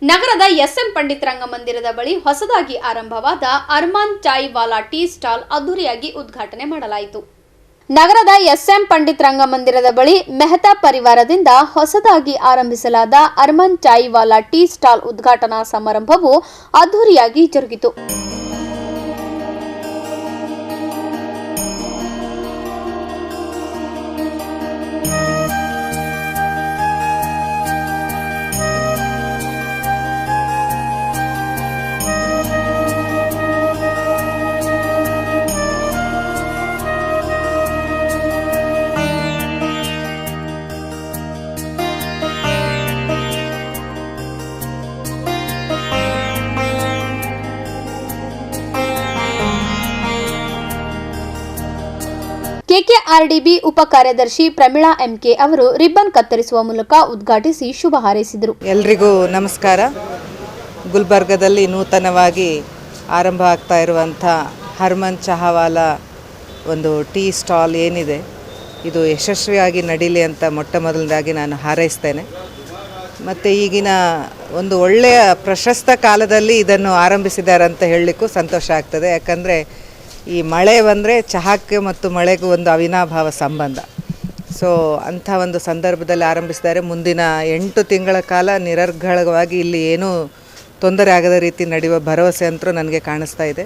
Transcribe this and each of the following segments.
ನಗರದ ಎಸ್ಎಂ ಪಂಡಿತ್ ರಂಗಮಂದಿರದ ಬಳಿ ಹೊಸದಾಗಿ ಆರಂಭವಾದ ಅರ್ಮಾನ್ ಚಾಯ್ ವಾಲಾ ಟೀ ಸ್ಟಾಲ್ ಅದ್ದೂರಿಯಾಗಿ ಉದ್ಘಾಟನೆ ಮಾಡಲಾಯಿತು. ನಗರದ ಎಸ್ಎಂ ಪಂಡಿತ್ ರಂಗಮಂದಿರದ ಬಳಿ ಮೆಹ್ತಾ ಪರಿವಾರದಿಂದ ಹೊಸದಾಗಿ ಆರಂಭಿಸಲಾದ ಅರ್ಮಾನ್ ಚಾಯ್ ವಾಲಾ ಟೀ ಸ್ಟಾಲ್ ಉದ್ಘಾಟನಾ ಸಮಾರಂಭವು ಅದ್ದೂರಿಯಾಗಿ ಜರುಗಿತು. ಕೆಕೆಆರ್ಡಿಬಿ ಉಪ ಕಾರ್ಯದರ್ಶಿ ಪ್ರಮೀಳಾ ಎಂಕೆ ಅವರು ರಿಬ್ಬನ್ ಕತ್ತರಿಸುವ ಮೂಲಕ ಉದ್ಘಾಟಿಸಿ ಶುಭ ಹಾರೈಸಿದರು. ಎಲ್ರಿಗೂ ನಮಸ್ಕಾರ. ಗುಲ್ಬರ್ಗದಲ್ಲಿ ನೂತನವಾಗಿ ಆರಂಭ ಆಗ್ತಾ ಇರುವಂಥ ಅರ್ಮಾನ್ ಚಹಾ ವಾಲಾ ಒಂದು ಟೀ ಸ್ಟಾಲ್ ಏನಿದೆ, ಇದು ಯಶಸ್ವಿಯಾಗಿ ನಡೀಲಿ ಅಂತ ಮೊಟ್ಟ ಮೊದಲನೇದಾಗಿ ನಾನು ಹಾರೈಸ್ತೇನೆ. ಮತ್ತು ಈಗಿನ ಒಂದು ಒಳ್ಳೆಯ ಪ್ರಶಸ್ತ ಕಾಲದಲ್ಲಿ ಇದನ್ನು ಆರಂಭಿಸಿದ್ದಾರೆ ಅಂತ ಹೇಳಲಿಕ್ಕೂ ಸಂತೋಷ ಆಗ್ತದೆ. ಯಾಕಂದರೆ ಈ ಮಳೆ ಬಂದರೆ ಚಹಾಕ್ಕೆ ಮತ್ತು ಮಳೆಗೂ ಒಂದು ಅವಿನಾಭಾವ ಸಂಬಂಧ. ಸೊ ಅಂಥ ಒಂದು ಸಂದರ್ಭದಲ್ಲಿ ಆರಂಭಿಸಿದ್ದಾರೆ. ಮುಂದಿನ 8 ತಿಂಗಳ ಕಾಲ ನಿರರ್ಗಳವಾಗಿ ಇಲ್ಲಿ ಏನೂ ತೊಂದರೆ ಆಗದ ರೀತಿ ನಡೆಯುವ ಭರವಸೆ ಅಂತೂ ನನಗೆ ಕಾಣಿಸ್ತಾ ಇದೆ.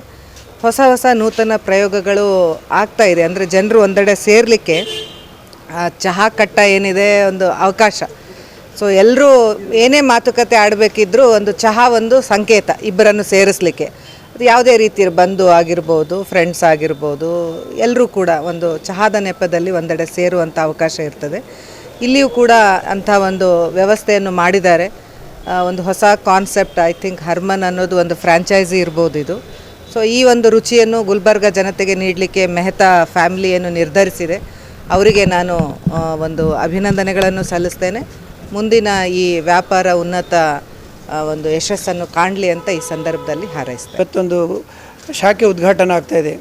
ಹೊಸ ಹೊಸ ನೂತನ ಪ್ರಯೋಗಗಳು ಆಗ್ತಾ ಇದೆ. ಅಂದರೆ ಜನರು ಒಂದೆಡೆ ಸೇರಲಿಕ್ಕೆ ಚಹಾ ಕಟ್ಟ ಏನಿದೆ ಒಂದು ಅವಕಾಶ. ಸೊ ಎಲ್ಲರೂ ಏನೇ ಮಾತುಕತೆ ಆಡಬೇಕಿದ್ರೂ ಒಂದು ಚಹಾ ಒಂದು ಸಂಕೇತ ಇಬ್ಬರನ್ನು ಸೇರಿಸಲಿಕ್ಕೆ. ಅದು ಯಾವುದೇ ರೀತಿ ಬಂಧು ಆಗಿರ್ಬೋದು, ಫ್ರೆಂಡ್ಸ್ ಆಗಿರ್ಬೋದು, ಎಲ್ಲರೂ ಕೂಡ ಒಂದು ಚಹಾದ ನೆಪದಲ್ಲಿ ಒಂದೆಡೆ ಸೇರುವಂಥ ಅವಕಾಶ ಇರ್ತದೆ. ಇಲ್ಲಿಯೂ ಕೂಡ ಅಂಥ ಒಂದು ವ್ಯವಸ್ಥೆಯನ್ನು ಮಾಡಿದ್ದಾರೆ. ಒಂದು ಹೊಸ ಕಾನ್ಸೆಪ್ಟ್, ಐ ಥಿಂಕ್ ಅರ್ಮಾನ್ ಅನ್ನೋದು ಒಂದು ಫ್ರ್ಯಾಂಚೈಸಿ ಇರ್ಬೋದು ಇದು. ಸೊ ಈ ಒಂದು ರುಚಿಯನ್ನು ಗುಲ್ಬರ್ಗ ಜನತೆಗೆ ನೀಡಲಿಕ್ಕೆ ಮೆಹ್ತಾ ಫ್ಯಾಮಿಲಿಯನ್ನು ನಿರ್ಧರಿಸಿದೆ. ಅವರಿಗೆ ನಾನು ಒಂದು ಅಭಿನಂದನೆಗಳನ್ನು ಸಲ್ಲಿಸ್ತೇನೆ. ಮುಂದಿನ ಈ ವ್ಯಾಪಾರ ಉನ್ನತ ಒಂದು ಯಶಸ್ಸನ್ನು ಕಾಣಲಿ ಅಂತ ಈ ಸಂದರ್ಭದಲ್ಲಿ ಹಾರೈಸ್ತಾರೆ. ಇವತ್ತೊಂದು ಶಾಖೆ ಉದ್ಘಾಟನೆ ಆಗ್ತಾಯಿದೆ.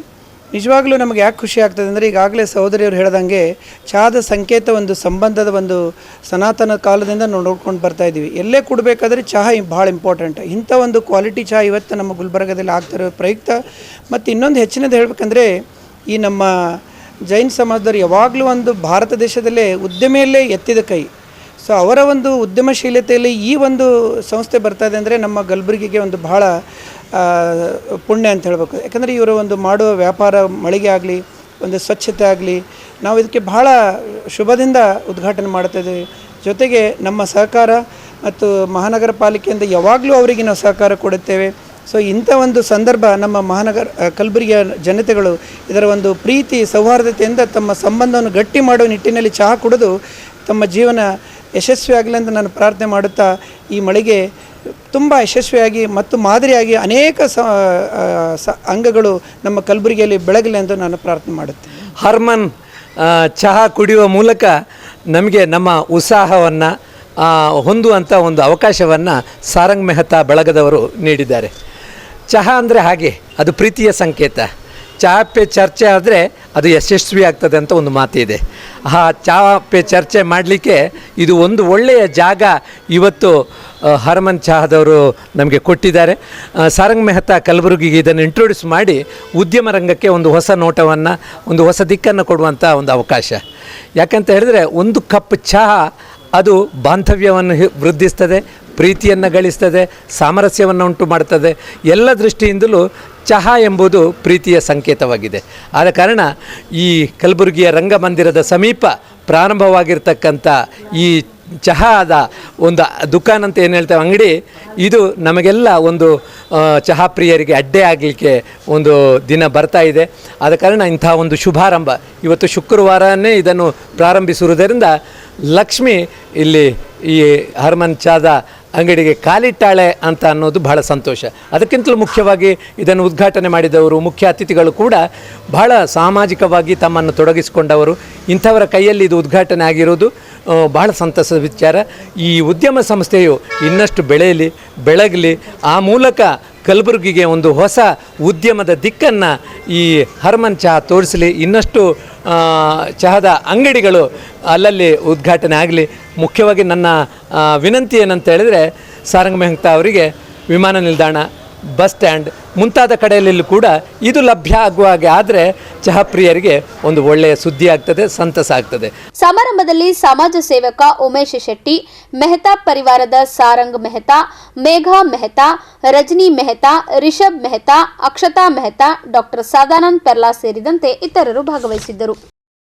ನಿಜವಾಗ್ಲೂ ನಮಗೆ ಯಾಕೆ ಖುಷಿ ಆಗ್ತದೆ ಅಂದರೆ, ಈಗಾಗಲೇ ಸಹೋದರಿಯವರು ಹೇಳ್ದಂಗೆ ಚಹಾದ ಸಂಕೇತ ಒಂದು ಸಂಬಂಧದ ಒಂದು ಸನಾತನ ಕಾಲದಿಂದ ನಾವು ನೋಡ್ಕೊಂಡು ಬರ್ತಾಯಿದ್ದೀವಿ. ಎಲ್ಲೇ ಕೊಡಬೇಕಾದ್ರೆ ಚಹಾ ಭಾಳ ಇಂಪಾರ್ಟೆಂಟ್. ಇಂಥ ಒಂದು ಕ್ವಾಲಿಟಿ ಚಹಾ ಇವತ್ತು ನಮ್ಮ ಗುಲ್ಬರ್ಗದಲ್ಲಿ ಆಗ್ತಿರೋ ಪ್ರಯುಕ್ತ. ಮತ್ತು ಇನ್ನೊಂದು ಹೆಚ್ಚಿನದು ಹೇಳಬೇಕಂದ್ರೆ, ಈ ನಮ್ಮ ಜೈನ್ ಸಮಾಜದವರು ಯಾವಾಗಲೂ ಒಂದು ಭಾರತ ದೇಶದಲ್ಲೇ ಉದ್ಯಮೆಯಲ್ಲೇ ಎತ್ತಿದ ಕೈ. ಸೊ ಅವರ ಒಂದು ಉದ್ಯಮಶೀಲತೆಯಲ್ಲಿ ಈ ಒಂದು ಸಂಸ್ಥೆ ಬರ್ತಾಯಿದೆ ಅಂದರೆ ನಮ್ಮ ಕಲಬುರಗಿಗೆ ಒಂದು ಭಾಳ ಪುಣ್ಯ ಅಂತ ಹೇಳಬೇಕು. ಯಾಕಂದರೆ ಇವರು ಒಂದು ಮಾಡುವ ವ್ಯಾಪಾರ ಮಳಿಗೆ ಆಗಲಿ, ಒಂದು ಸ್ವಚ್ಛತೆ ಆಗಲಿ, ನಾವು ಇದಕ್ಕೆ ಭಾಳ ಶುಭದಿಂದ ಉದ್ಘಾಟನೆ ಮಾಡ್ತಾಯಿದ್ದೀವಿ. ಜೊತೆಗೆ ನಮ್ಮ ಸಹಕಾರ ಮತ್ತು ಮಹಾನಗರ ಪಾಲಿಕೆಯಿಂದ ಯಾವಾಗಲೂ ಅವರಿಗೆ ನಾವು ಸಹಕಾರ ಕೊಡುತ್ತೇವೆ. ಸೊ ಇಂಥ ಒಂದು ಸಂದರ್ಭ ನಮ್ಮ ಕಲಬುರಗಿಯ ಜನತೆಗಳು ಇದರ ಒಂದು ಪ್ರೀತಿ ಸೌಹಾರ್ದತೆಯಿಂದ ತಮ್ಮ ಸಂಬಂಧವನ್ನು ಗಟ್ಟಿ ಮಾಡುವ ನಿಟ್ಟಿನಲ್ಲಿ ಚಹಾ ಕುಡಿದು ತಮ್ಮ ಜೀವನ ಯಶಸ್ವಿ ಆಗಲಿ ಅಂತ ನಾನು ಪ್ರಾರ್ಥನೆ ಮಾಡುತ್ತಾ, ಈ ಮಳಿಗೆ ತುಂಬ ಯಶಸ್ವಿಯಾಗಿ ಮತ್ತು ಮಾದರಿಯಾಗಿ ಅನೇಕ ಅಂಗಗಳು ನಮ್ಮ ಕಲಬುರಗಿಯಲ್ಲಿ ಬೆಳಗಲಿ ಎಂದು ನಾನು ಪ್ರಾರ್ಥನೆ ಮಾಡುತ್ತೇನೆ. ಅರ್ಮಾನ್ ಚಹಾ ಕುಡಿಯುವ ಮೂಲಕ ನಮಗೆ ನಮ್ಮ ಉತ್ಸಾಹವನ್ನು ಹೊಂದುವಂಥ ಒಂದು ಅವಕಾಶವನ್ನು ಸಾರಂಗ್ ಮೆಹ್ತಾ ಬಳಗದವರು ನೀಡಿದ್ದಾರೆ. ಚಹಾ ಅಂದರೆ ಹಾಗೆ, ಅದು ಪ್ರೀತಿಯ ಸಂಕೇತ. ಚಹಾ ಪೇ ಚರ್ಚೆ ಆದರೆ ಅದು ಯಶಸ್ವಿ ಆಗ್ತದೆ ಅಂತ ಒಂದು ಮಾತಿದೆ. ಆ ಚಹಾ ಪೇ ಚರ್ಚೆ ಮಾಡಲಿಕ್ಕೆ ಇದು ಒಂದು ಒಳ್ಳೆಯ ಜಾಗ ಇವತ್ತು ಅರ್ಮಾನ್ ಚಹಾದವರು ನಮಗೆ ಕೊಟ್ಟಿದ್ದಾರೆ. ಸಾರಂಗ್ ಮೆಹ್ತಾ ಕಲಬುರಗಿಗೆ ಇದನ್ನು ಇಂಟ್ರೊಡ್ಯೂಸ್ ಮಾಡಿ ಉದ್ಯಮ ರಂಗಕ್ಕೆ ಒಂದು ಹೊಸ ನೋಟವನ್ನು, ಒಂದು ಹೊಸ ದಿಕ್ಕನ್ನು ಕೊಡುವಂಥ ಒಂದು ಅವಕಾಶ. ಯಾಕಂತ ಹೇಳಿದ್ರೆ, ಒಂದು ಕಪ್ ಚಹಾ ಅದು ಬಾಂಧವ್ಯವನ್ನು ವೃದ್ಧಿಸ್ತದೆ, ಪ್ರೀತಿಯನ್ನು ಗಳಿಸ್ತದೆ, ಸಾಮರಸ್ಯವನ್ನು ಉಂಟು ಮಾಡ್ತದೆ. ಎಲ್ಲ ದೃಷ್ಟಿಯಿಂದಲೂ ಚಹಾ ಎಂಬುದು ಪ್ರೀತಿಯ ಸಂಕೇತವಾಗಿದೆ. ಆದ ಕಾರಣ ಈ ಕಲಬುರಗಿಯ ರಂಗಮಂದಿರದ ಸಮೀಪ ಪ್ರಾರಂಭವಾಗಿರ್ತಕ್ಕಂಥ ಈ ಚಹಾದ ಒಂದು ದುಕಾನ್ ಅಂತ ಏನು ಹೇಳ್ತೇವೆ, ಅಂಗಡಿ, ಇದು ನಮಗೆಲ್ಲ ಒಂದು ಚಹಾ ಪ್ರಿಯರಿಗೆ ಅಡ್ಡೆ ಆಗಲಿಕ್ಕೆ ಒಂದು ದಿನ ಬರ್ತಾ ಇದೆ. ಆದ ಕಾರಣ ಇಂಥ ಒಂದು ಶುಭಾರಂಭ ಇವತ್ತು ಶುಕ್ರವಾರನೇ ಇದನ್ನು ಪ್ರಾರಂಭಿಸಿರುವುದರಿಂದ ಲಕ್ಷ್ಮಿ ಇಲ್ಲಿ ಈ ಅರ್ಮಾನ್ ಚಾದ ಅಂಗಡಿಗೆ ಕಾಲಿಟ್ಟಾಳೆ ಅಂತ ಅನ್ನೋದು ಬಹಳ ಸಂತೋಷ. ಅದಕ್ಕಿಂತಲೂ ಮುಖ್ಯವಾಗಿ ಇದನ್ನು ಉದ್ಘಾಟನೆ ಮಾಡಿದವರು, ಮುಖ್ಯ ಅತಿಥಿಗಳು ಕೂಡ ಬಹಳ ಸಾಮಾಜಿಕವಾಗಿ ತಮ್ಮನ್ನು ತೊಡಗಿಸಿಕೊಂಡವರು. ಇಂಥವರ ಕೈಯಲ್ಲಿ ಇದು ಉದ್ಘಾಟನೆ ಆಗಿರೋದು ಬಹಳ ಸಂತಸದ ವಿಚಾರ. ಈ ಉದ್ಯಮ ಸಂಸ್ಥೆಯು ಇನ್ನಷ್ಟು ಬೆಳಗಲಿ, ಆ ಮೂಲಕ ಕಲಬುರಗಿಗೆ ಒಂದು ಹೊಸ ಉದ್ಯಮದ ದಿಕ್ಕನ್ನು ಈ ಅರ್ಮಾನ್ ಚಹಾ ತೋರಿಸಲಿ. ಇನ್ನಷ್ಟು ಚಹಾದ ಅಂಗಡಿಗಳು ಅಲ್ಲಲ್ಲಿ ಉದ್ಘಾಟನೆ ಆಗಲಿ. ಮುಖ್ಯವಾಗಿ ನನ್ನ ವಿನಂತಿ ಏನಂತ ಹೇಳಿದರೆ, ಸಾರಂಗ್ ಮೆಹ್ತಾ ಅವರಿಗೆ ವಿಮಾನ ನಿಲ್ದಾಣ, ಬಸ್ ಸ್ಟ್ಯಾಂಡ್ ಮುಂತಾದ ಕಡೆಯಲ್ಲೆಲ್ಲೂ ಕೂಡ ಇದು ಲಭ್ಯ ಆಗುವ ಹಾಗೆ ಆದರೆ ಚಹಾ ಪ್ರಿಯರಿಗೆ ಒಂದು ಒಳ್ಳೆಯ ಸುದ್ದಿ ಆಗ್ತದೆ, ಸಂತಸ ಆಗ್ತದೆ. ಸಮಾರಂಭದಲ್ಲಿ ಸಮಾಜ ಸೇವಕ ಉಮೇಶ್ ಶೆಟ್ಟಿ, ಮೆಹ್ತಾ ಪರಿವಾರದ ಸಾರಂಗ್ ಮೆಹ್ತಾ, ಮೇಘಾ ಮೆಹ್ತಾ, ರಜನಿ ಮೆಹ್ತಾ, ರಿಷಬ್ ಮೆಹ್ತಾ, ಅಕ್ಷತಾ ಮೆಹ್ತಾ, ಡಾಕ್ಟರ್ ಸದಾನಂದ್ ಪೆರ್ಲಾ ಸೇರಿದಂತೆ ಇತರರು ಭಾಗವಹಿಸಿದ್ದರು.